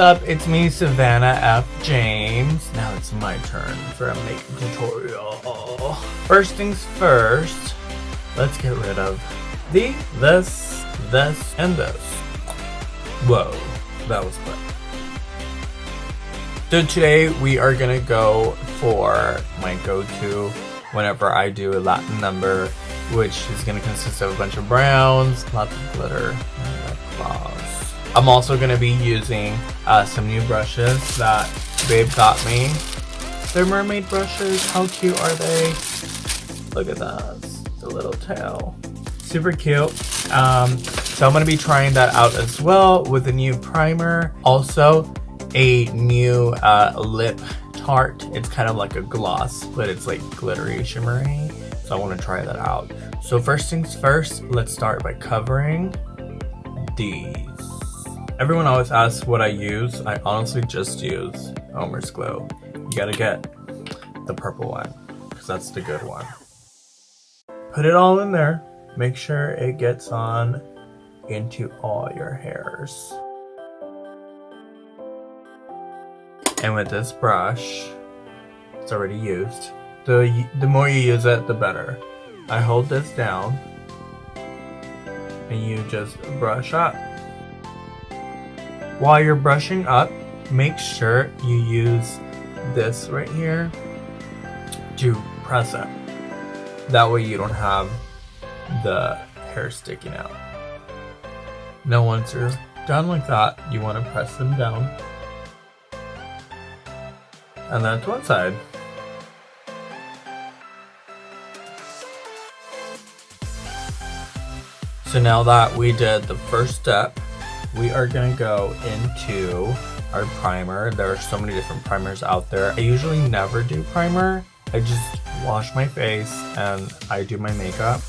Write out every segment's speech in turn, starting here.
up? It's me, Savannah F. James. Now it's my turn for a makeup tutorial. First things first, let's get rid of this, and this. Whoa, that was quick. So today we are gonna go for my go-to whenever I do a Latin number, which is gonna consist of a bunch of browns, lots of glitter, and lip gloss. I'm also going to be using some new brushes that Babe got me. They're mermaid brushes. How cute are they? Look at that. The little tail. Super cute. So I'm going to be trying that out as well with a new primer. Also, a new lip tart. It's kind of like a gloss, but it's like glittery, shimmery. So I want to try that out. So first things first, let's start by covering these. Everyone always asks what I use. I honestly just use Elmer's Glow. You gotta get the purple one, because that's the good one. Put it all in there. Make sure it gets on into all your hairs. And with this brush, it's already used. The more you use it, the better. I hold this down, and you just brush up. While you're brushing up, make sure you use this right here to press it. That way you don't have the hair sticking out. Now once you're done like that, you want to press them down. And that's one side. So now that we did the first step, we are going to go into our primer. There are so many different primers out there. I usually never do primer. I just wash my face and I do my makeup.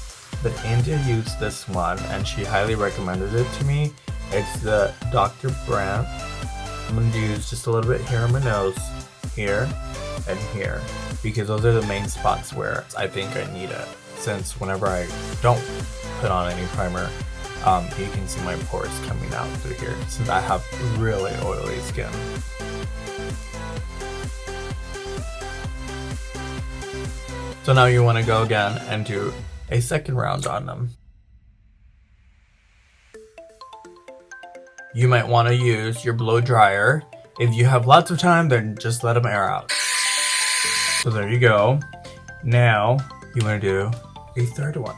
But India used this one and she highly recommended it to me. It's the Dr. Brandt. I'm going to use just a little bit here on my nose, here, and here. Because those are the main spots where I think I need it. Since whenever I don't put on any primer, you can see my pores coming out through here since I have really oily skin. So now you want to go again and do a second round on them. You might want to use your blow dryer. If you have lots of time, then just let them air out. So there you go. Now you want to do a third one.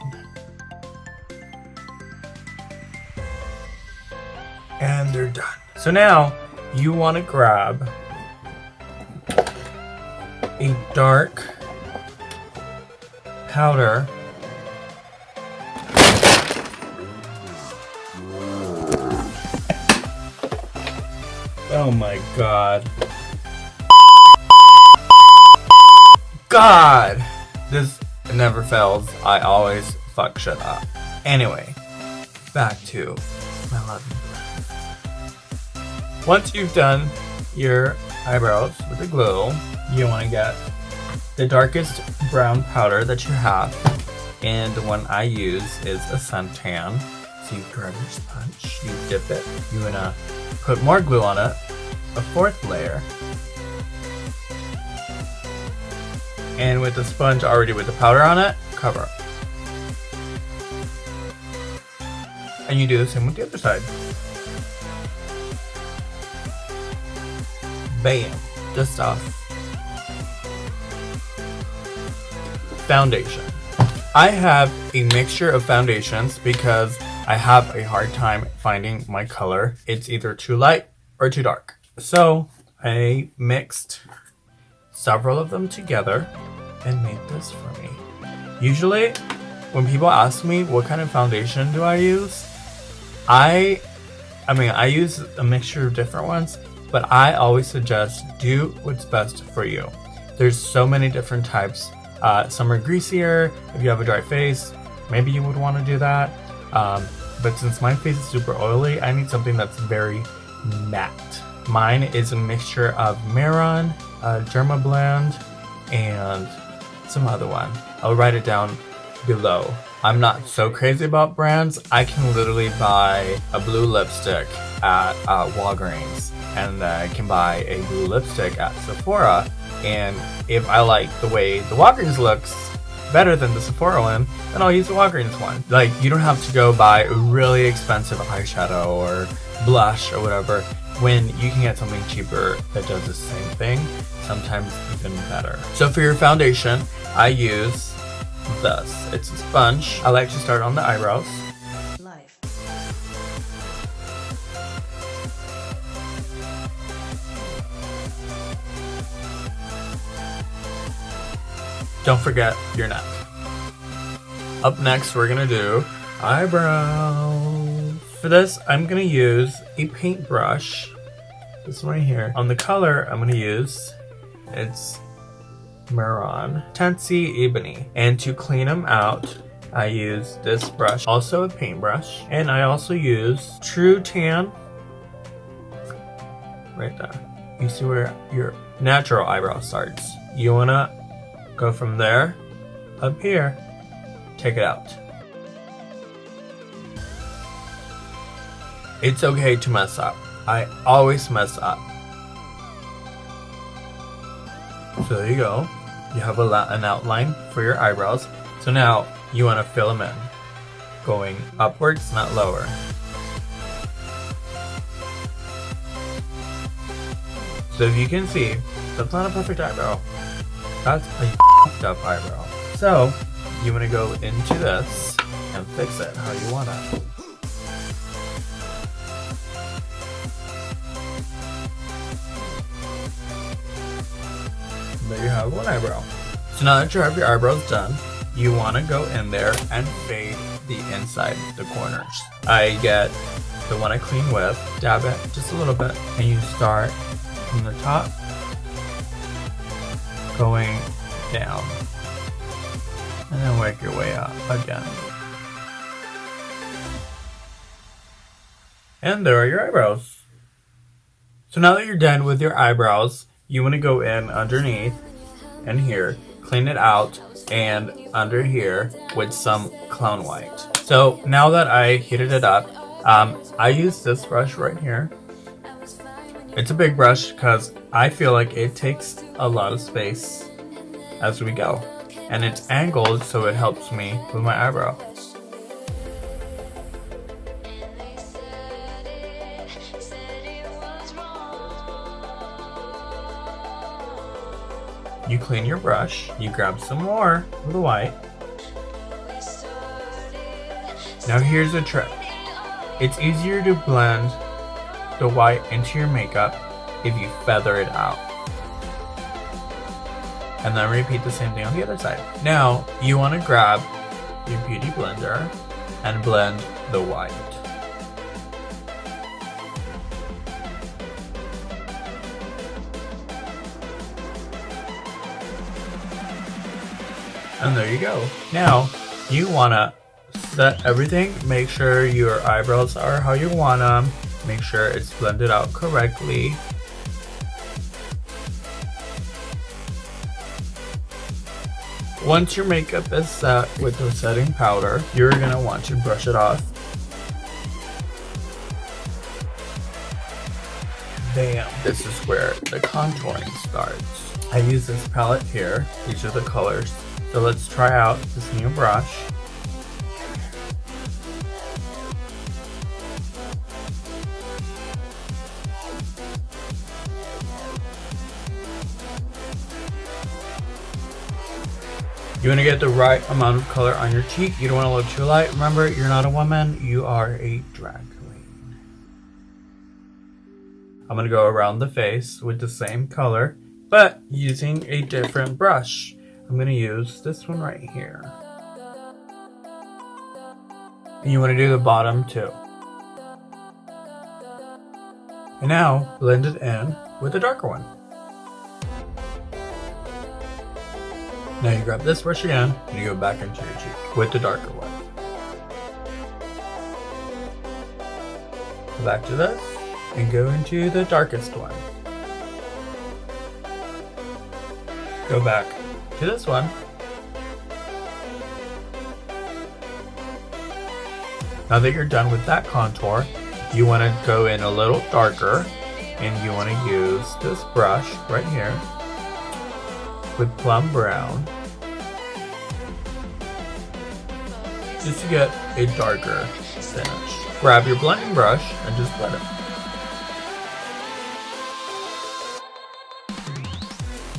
And they're done. So now you want to grab a dark powder . Oh my god. God! This never fails. I always fuck shit up. Anyway, back to my loving. Once you've done your eyebrows with the glue, you want to get the darkest brown powder that you have. And the one I use is a suntan. So you grab your sponge, you dip it, you want to put more glue on it, a fourth layer. And with the sponge already with the powder on it, cover it. And you do the same with the other side. Bam. Just off. Foundation. I have a mixture of foundations because I have a hard time finding my color. It's either too light or too dark. So I mixed several of them together and made this for me. Usually when people ask me what kind of foundation do I use, I use a mixture of different ones. But I always suggest do what's best for you. There's so many different types. Some are greasier. If you have a dry face, maybe you would want to do that. But since my face is super oily, I need something that's very matte. Mine is a mixture of Maron, Derma Blend, and some other one. I'll write it down below. I'm not so crazy about brands. I can literally buy a blue lipstick at Walgreens and I can buy a blue lipstick at Sephora. And if I like the way the Walgreens looks better than the Sephora one, then I'll use the Walgreens one. Like, you don't have to go buy a really expensive eyeshadow or blush or whatever when you can get something cheaper that does the same thing, sometimes even better. So for your foundation, I use this. It's a sponge. I like to start on the eyebrows. Don't forget your neck. Up next, we're gonna do eyebrows. For this, I'm gonna use a paintbrush. This one right here. On the color I'm gonna use, it's Maroon Tensy Ebony. And to clean them out, I use this brush, also a paintbrush. And I also use True Tan. Right there. You see where your natural eyebrow starts. You wanna go from there, up here, take it out. It's okay to mess up. I always mess up. So there you go. You have an outline for your eyebrows. So now you want to fill them in, going upwards, not lower. So if you can see, that's not a perfect eyebrow. That's a f***ed up eyebrow. So you want to go into this and fix it how you want it. There you have one eyebrow. So now that you have your eyebrows done, you want to go in there and fade the inside, the corners. I get the one I clean with, dab it just a little bit, and you start from the top, going down, and then work your way up again. And there are your eyebrows. So now that you're done with your eyebrows, you want to go in underneath and here, clean it out, and under here with some clown white. So now that I heated it up, I use this brush right here. It's a big brush because I feel like it takes a lot of space as we go. And it's angled so it helps me with my eyebrow. You clean your brush, you grab some more of the white. Now here's a trick. It's easier to blend the white into your makeup if you feather it out. And then repeat the same thing on the other side. Now you want to grab your beauty blender and blend the white. And there you go. Now, you want to set everything. Make sure your eyebrows are how you want them. Make sure it's blended out correctly. Once your makeup is set with the setting powder, you're going to want to brush it off. Bam! This is where the contouring starts. I use this palette here. These are the colors. So let's try out this new brush. You want to get the right amount of color on your cheek. You don't want to look too light. Remember, you're not a woman, you are a drag queen. I'm going to go around the face with the same color, but using a different brush. I'm going to use this one right here. And you want to do the bottom too. And now, blend it in with the darker one. Now you grab this brush again, and you go back into your cheek with the darker one. Go back to this, and go into the darkest one. Go back to this one. Now that you're done with that contour, you want to go in a little darker And you want to use this brush right here with plum brown just to get a darker finish. Grab your blending brush and just blend it.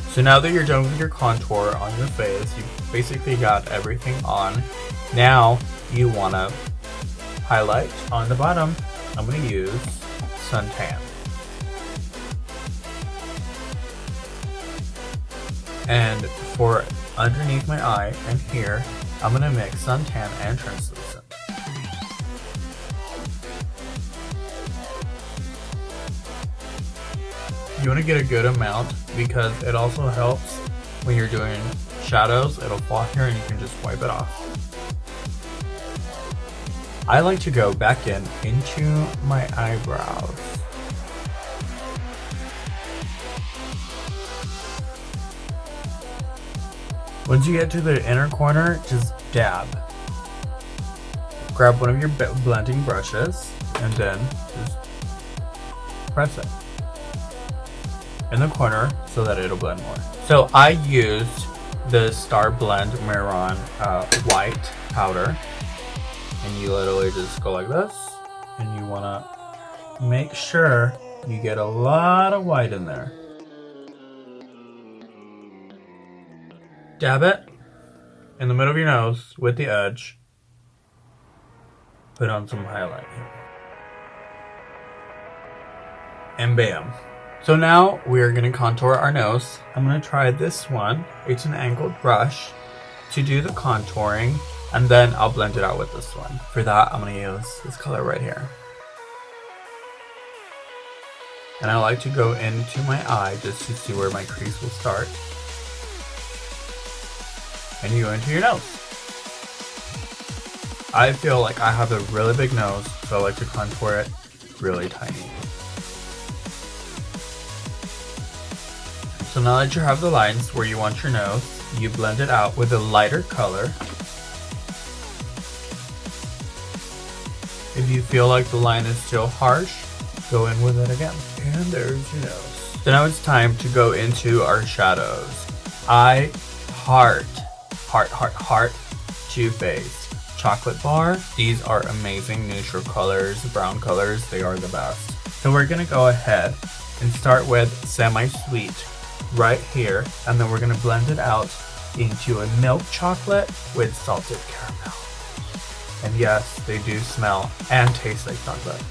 So now that you're done with your contour on your face, you basically got everything on. Now you want to highlight on the bottom. I'm going to use suntan. And for underneath my eye and here, I'm going to mix suntan and translucent. You want to get a good amount because it also helps when you're doing shadows. It'll fall here and you can just wipe it off. I like to go back into my eyebrows. Once you get to the inner corner, just dab. Grab one of your blending brushes and then just press it in the corner so that it'll blend more. So I used the Star Blend Maron white powder, and you literally just go like this, and you wanna make sure you get a lot of white in there. Dab it in the middle of your nose with the edge. Put on some highlight here. And bam. So now we're going to contour our nose. I'm going to try this one. It's an angled brush to do the contouring, and then I'll blend it out with this one. For that, I'm going to use this color right here. And I like to go into my eye just to see where my crease will start. And you go into your nose. I feel like I have a really big nose, so I like to contour it really tiny. So now that you have the lines where you want your nose, you blend it out with a lighter color. If you feel like the line is still harsh, go in with it again. And there's your nose. So now it's time to go into our shadows. I heart Too Faced chocolate bar. These are amazing neutral colors, brown colors, they are the best. So we're gonna go ahead and start with Semi-Sweet right here, and then we're gonna blend it out into a milk chocolate with salted caramel. And yes, they do smell and taste like chocolate.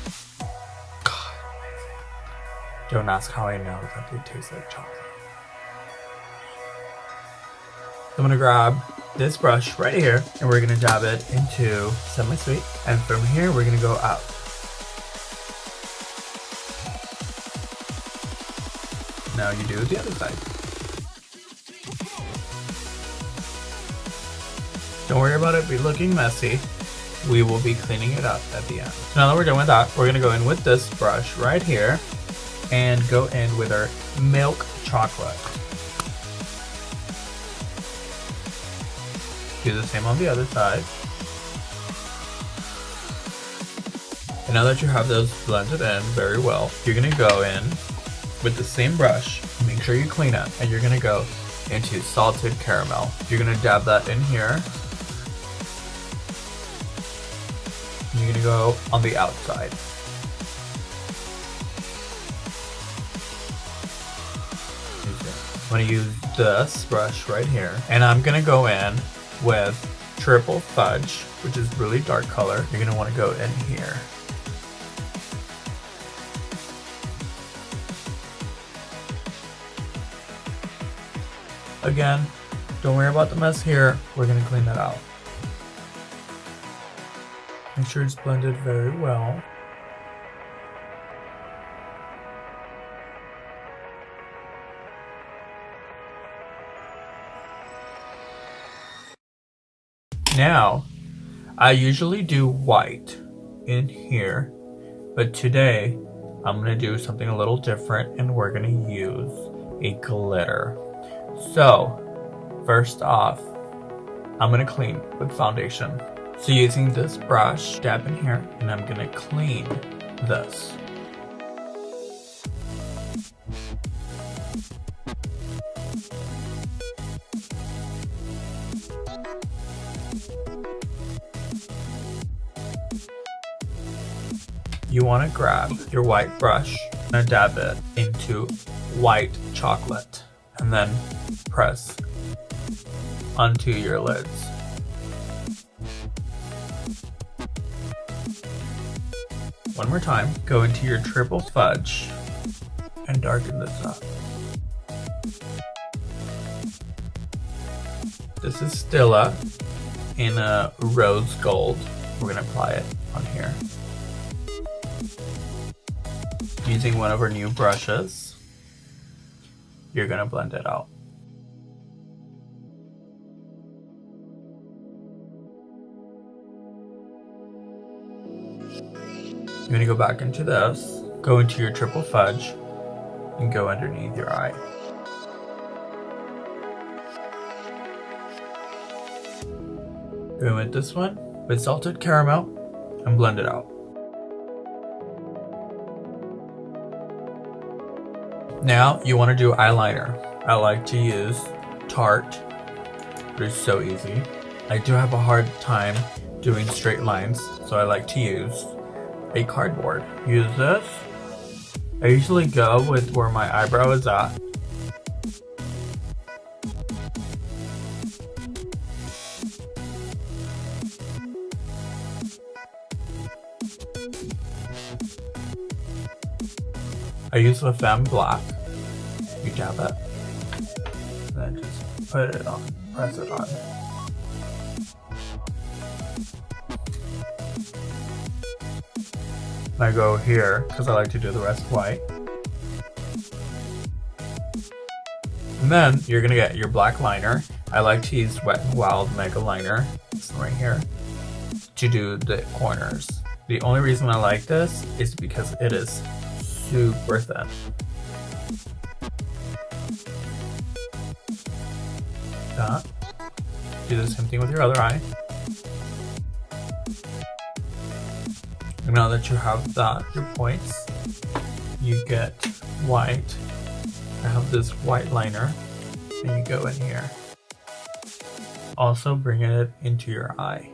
God, amazing. Don't ask how I know that they taste like chocolate. I'm gonna grab this brush right here and we're gonna dab it into Semi-Sweet, and from here we're gonna go out. Now you do the other side. Don't worry about it be looking messy. We will be cleaning it up at the end. So now that we're done with that, we're gonna go in with this brush right here and go in with our milk chocolate. Do the same on the other side. And now that you have those blended in very well, you're gonna go in with the same brush, make sure you clean it, and you're gonna go into salted caramel. You're gonna dab that in here. And you're gonna go on the outside. I'm gonna use this brush right here, and I'm gonna go in with Triple Fudge, which is really dark color. You're gonna wanna go in here. Again, don't worry about the mess here. We're gonna clean that out. Make sure it's blended very well. Now, I usually do white in here, but today I'm gonna do something a little different and we're gonna use a glitter. So, first off, I'm gonna clean with foundation. So using this brush, dab in here, and I'm gonna clean this. You want to grab your white brush and dab it into white chocolate and then press onto your lids. One more time, go into your triple fudge and darken this up. This is Stilla in a rose gold. We're gonna apply it on here. Using one of our new brushes, you're gonna blend it out. You're gonna go back into this, go into your triple fudge, and go underneath your eye. Go with this one with salted caramel and blend it out. Now you want to do eyeliner. I like to use Tarte. It's so easy. I do have a hard time doing straight lines, so I like to use a cardboard. Use this. I usually go with where my eyebrow is at. I use the Femme Black. You dab it, and then just put it on, press it on. I go here because I like to do the rest white. And then you're gonna get your black liner. I like to use Wet n Wild Mega Liner, it's right here, to do the corners. The only reason I like this is because it is super thin. That. Do the same thing with your other eye. And now that you have that, your points, you get white. I have this white liner, and you go in here. Also bring it into your eye.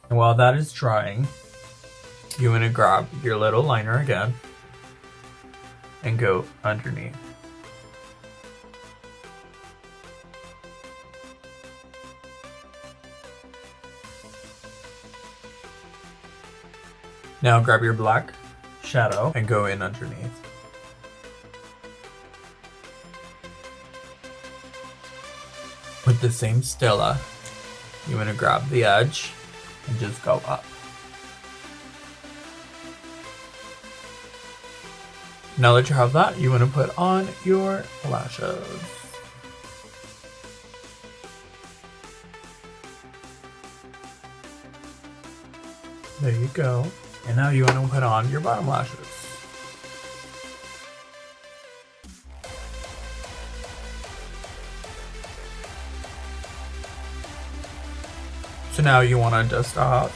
And while that is drying, you want to grab your little liner again and go underneath. Now grab your black shadow and go in underneath. With the same Stilla, you want to grab the edge and just go up. Now that you have that, you want to put on your lashes. There you go. And now you want to put on your bottom lashes. So now you want to dust off.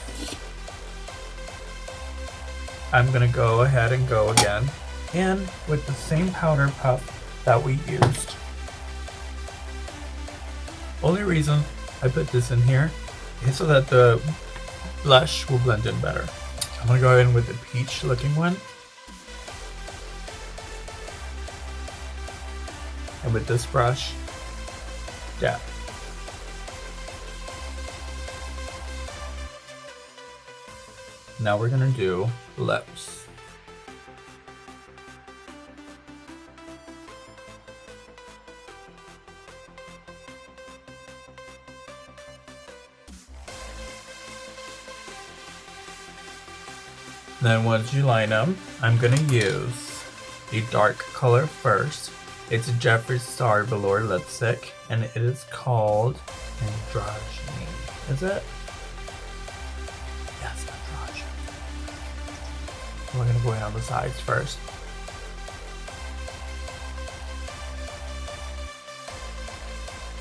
I'm going to go ahead and go again. And with the same powder puff that we used. Only reason I put this in here is so that the blush will blend in better. I'm gonna go in with the peach looking one. And with this brush, dab. Now we're gonna do lips. Then once you line them, I'm gonna use a dark color first. It's a Jeffree Star Velour lipstick, and it is called Androgyny. Is it? Yes, Androgyny. We're gonna go in on the sides first.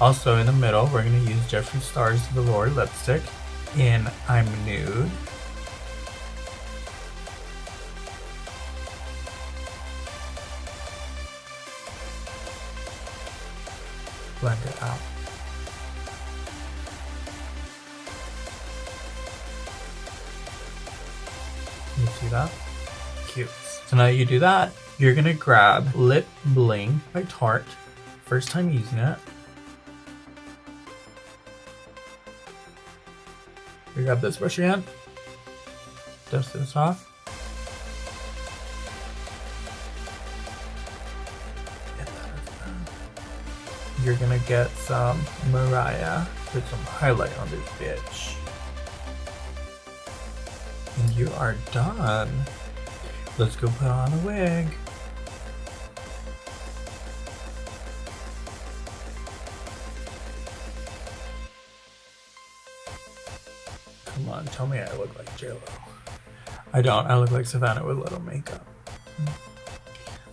Also in the middle, we're gonna use Jeffree Star's Velour lipstick in I'm Nude. blend it out. You see that? Cute. So now you do that, you're gonna grab Lip Bling by Tarte. First time using it. You grab this brush again. Dust this off. You're gonna get some Mariah, put some highlight on this bitch. And you are done. Let's go put on a wig. Come on, tell me I look like JLo. I don't, I look like Savannah with little makeup.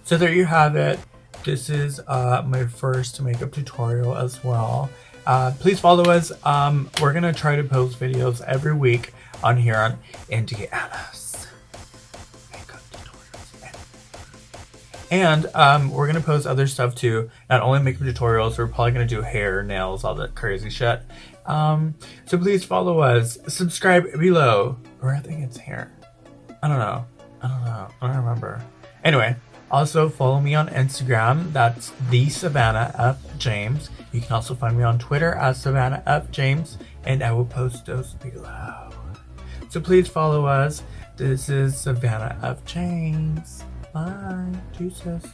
So there you have it. This is my first makeup tutorial as well. Please follow us. We're gonna try to post videos every week on here on Indiana's makeup tutorials. And we're gonna post other stuff too. Not only makeup tutorials, we're probably gonna do hair, nails, all that crazy shit. So please follow us. Subscribe below. Or I think it's hair. I don't know. I don't remember. Anyway. Also, follow me on Instagram. That's the Savannah F. James. You can also find me on Twitter as Savannah F. James, and I will post those below. So please follow us. This is Savannah F. James. Bye. Deuces.